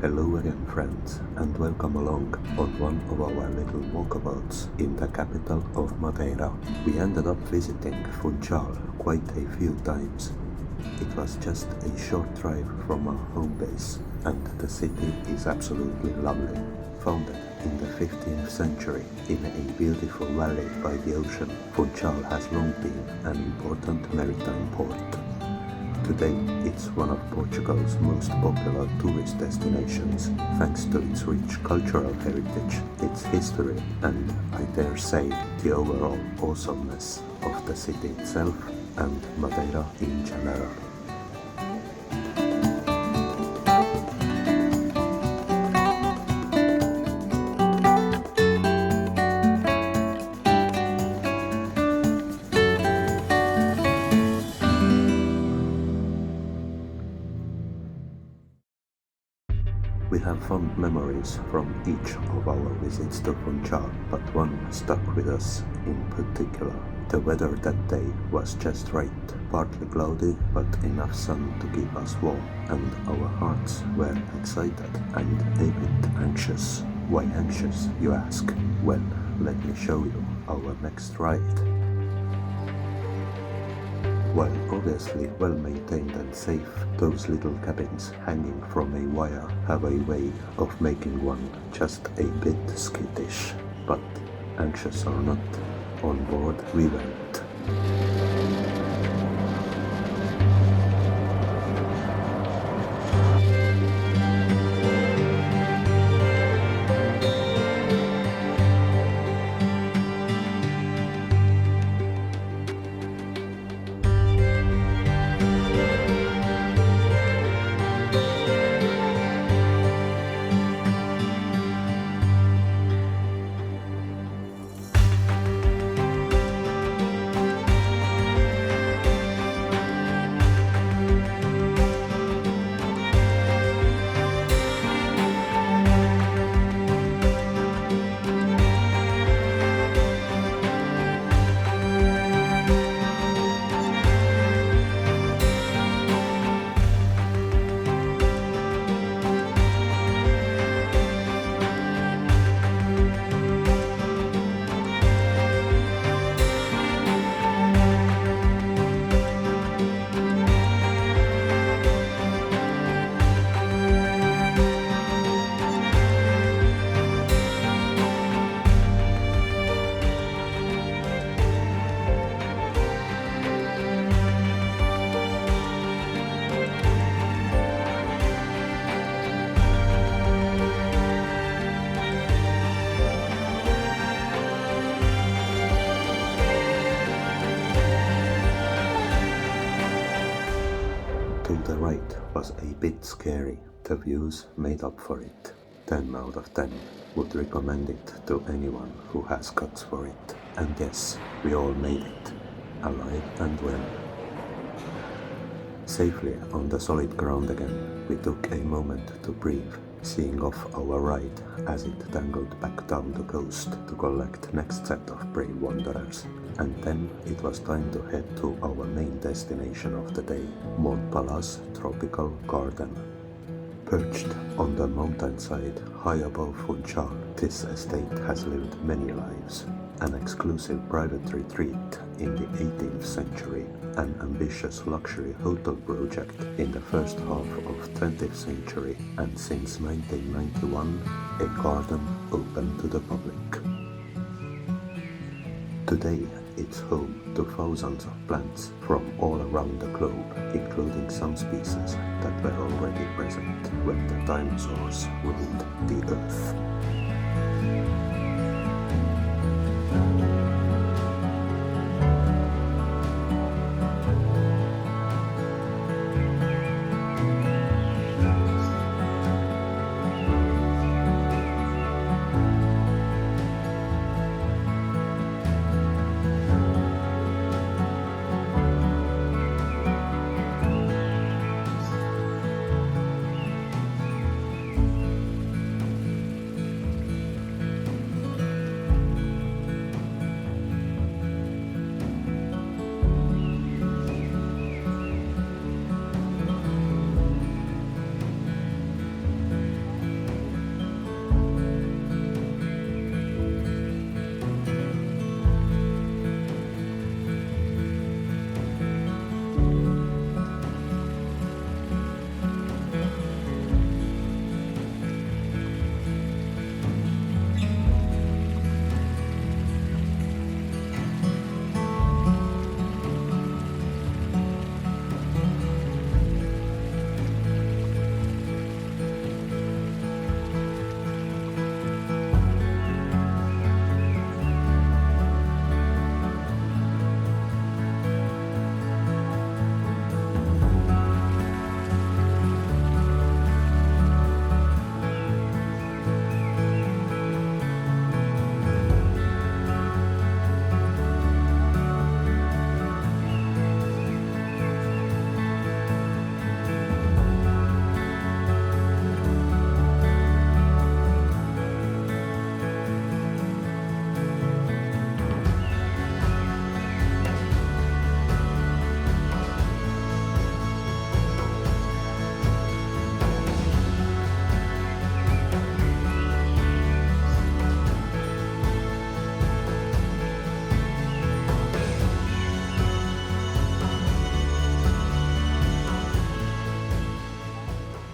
Hello again friends, and welcome along on one of our little walkabouts in the capital of Madeira. We ended up visiting Funchal quite a few times. It was just a short drive from our home base, and the city is absolutely lovely. Founded in the 15th century in a beautiful valley by the ocean, Funchal has long been an important maritime port. Today, it's one of Portugal's most popular tourist destinations, thanks to its rich cultural heritage, its history, and, I dare say, the overall awesomeness of the city itself and Madeira in general. We have fond memories from each of our visits to Funchal, but one stuck with us in particular. The weather that day was just right, partly cloudy but enough sun to keep us warm, and our hearts were excited and a bit anxious. Why anxious, you ask? Well, let me show you our next ride. While obviously well maintained and safe, those little cabins hanging from a wire have a way of making one just a bit skittish. But anxious or not, on board we went. To the right was a bit scary. The views made up for it. 10 out of 10. Would recommend it to anyone who has guts for it. And yes, we all made it. Alive and well. Safely on the solid ground again, we took a moment to breathe, seeing off our ride as it dangled back down the coast to collect next set of brave wanderers. And then it was time to head to our main destination of the day, Montpala's Tropical Garden. Perched on the mountainside high above Funchal, this estate has lived many lives. An exclusive private retreat in the 18th century, an ambitious luxury hotel project in the first half of 20th century, and since 1991, a garden open to the public. Today, it's home to thousands of plants from all around the globe, including some species that were already present when the dinosaurs ruled the earth.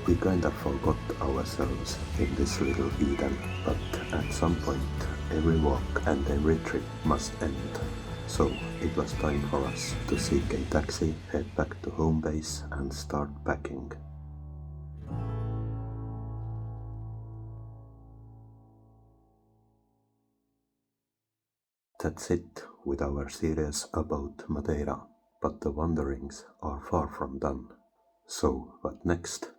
We kind of forgot ourselves in this little Eden, but at some point every walk and every trip must end. So it was time for us to seek a taxi, head back to home base and start packing. That's it with our series about Madeira, but the wanderings are far from done. So what next?